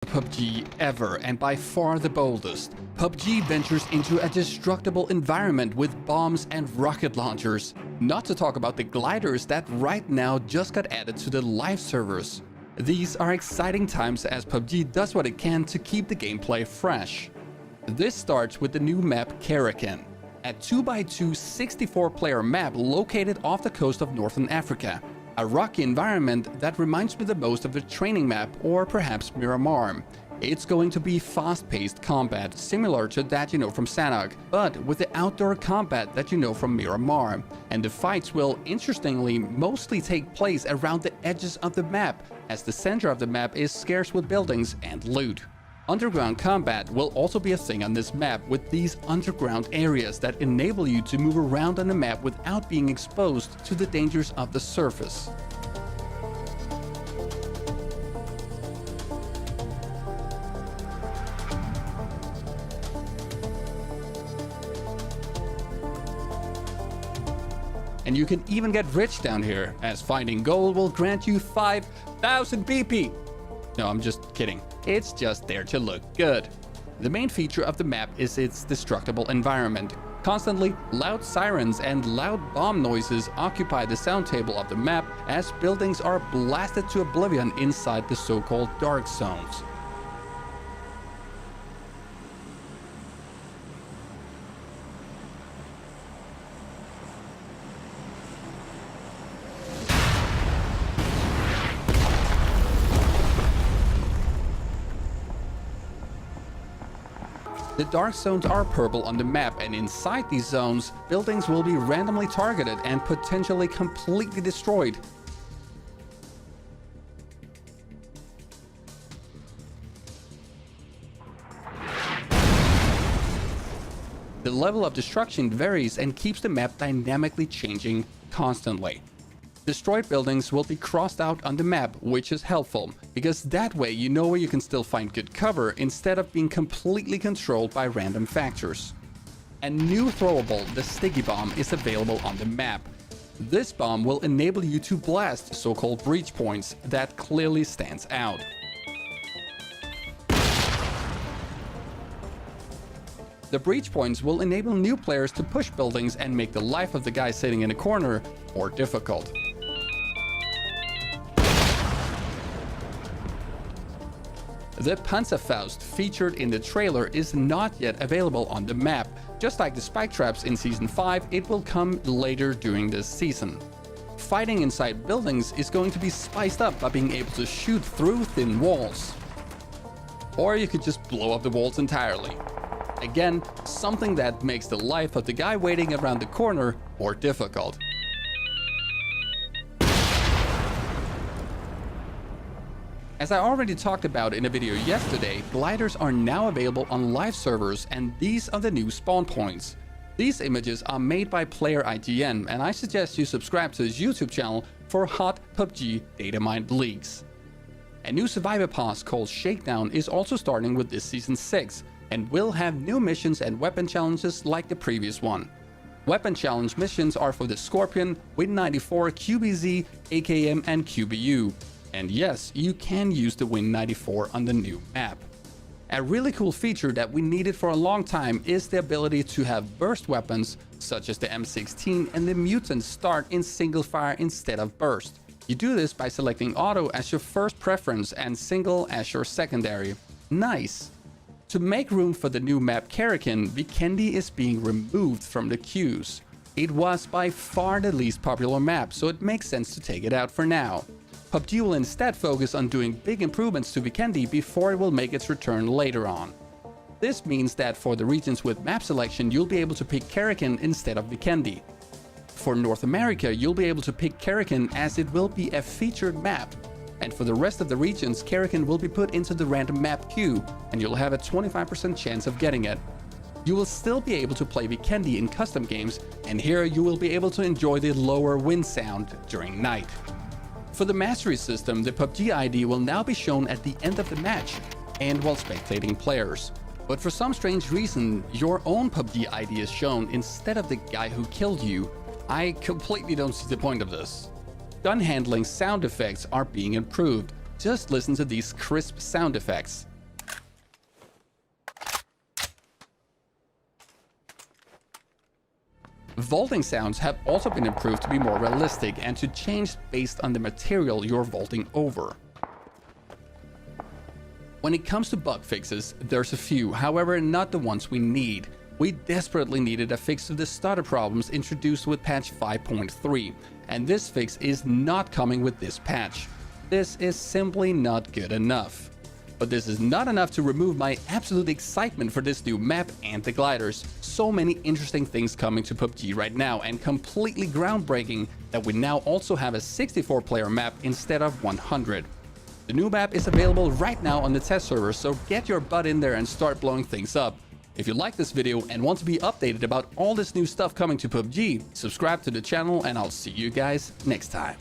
PUBG ever, and by far the boldest. PUBG ventures into a destructible environment with bombs and rocket launchers. Not to talk about the gliders that right now just got added to the live servers. These are exciting times as PUBG does what it can to keep the gameplay fresh. This starts with the new map Karakin, a 2x2 64-player map located off the coast of Northern Africa. A rocky environment that reminds me the most of a training map or perhaps Miramar. It's going to be fast-paced combat, similar to that you know from Sanhok, but with the outdoor combat that you know from Miramar. And the fights will, interestingly, mostly take place around the edges of the map, as the center of the map is scarce with buildings and loot. Underground combat will also be a thing on this map, with these underground areas that enable you to move around on the map without being exposed to the dangers of the surface. And you can even get rich down here, as finding gold will grant you 5,000 BP. No, I'm just kidding. It's just there to look good. The main feature of the map is its destructible environment. Constantly, loud sirens and loud bomb noises occupy the sound table of the map as buildings are blasted to oblivion inside the so-called dark zones. The dark zones are purple on the map, and inside these zones, buildings will be randomly targeted and potentially completely destroyed. The level of destruction varies and keeps the map dynamically changing constantly. Destroyed buildings will be crossed out on the map, which is helpful, because that way you know where you can still find good cover instead of being completely controlled by random factors. A new throwable, the Sticky Bomb, is available on the map. This bomb will enable you to blast so-called breach points that clearly stands out. The breach points will enable new players to push buildings and make the life of the guy sitting in a corner more difficult. The Panzerfaust featured in the trailer is not yet available on the map. Just like the spike traps in Season 5, it will come later during this season. Fighting inside buildings is going to be spiced up by being able to shoot through thin walls. Or you could just blow up the walls entirely. Again, something that makes the life of the guy waiting around the corner more difficult. As I already talked about in a video yesterday, gliders are now available on live servers, and these are the new spawn points. These images are made by player IGN, and I suggest you subscribe to his YouTube channel for hot PUBG data mined leaks. A new survivor pass called Shakedown is also starting with this Season 6, and will have new missions and weapon challenges like the previous one. Weapon challenge missions are for the Scorpion, Win94, QBZ, AKM and QBU. And yes, you can use the Win94 on the new map. A really cool feature that we needed for a long time is the ability to have burst weapons, such as the M16 and the Mutant, start in single fire instead of burst. You do this by selecting auto as your first preference and single as your secondary. Nice! To make room for the new map Karakin, Vacandi is being removed from the queues. It was by far the least popular map, so it makes sense to take it out for now. PUBG will instead focus on doing big improvements to Vacandi before it will make its return later on. This means that for the regions with map selection, you'll be able to pick Karakin instead of Vacandi. For North America, you'll be able to pick Karakin as it will be a featured map. And for the rest of the regions, Karakin will be put into the random map queue, and you'll have a 25% chance of getting it. You will still be able to play Vacandi in custom games, and here you will be able to enjoy the lower wind sound during night. For the mastery system, the PUBG ID will now be shown at the end of the match, and while spectating players. But for some strange reason, your own PUBG ID is shown instead of the guy who killed you. I completely don't see the point of this. Gun handling sound effects are being improved. Just listen to these crisp sound effects. vaulting sounds have also been improved to be more realistic and to change based on the material you're vaulting over. When it comes to bug fixes, there's a few, however not the ones we need. We desperately needed a fix to the stutter problems introduced with patch 5.3, and this fix is not coming with this patch. This is simply not good enough. But this is not enough to remove my absolute excitement for this new map and the gliders. So many interesting things coming to PUBG right now, and completely groundbreaking that we now also have a 64-player map instead of 100. The new map is available right now on the test server, so get your butt in there and start blowing things up. If you like this video and want to be updated about all this new stuff coming to PUBG, subscribe to the channel and I'll see you guys next time.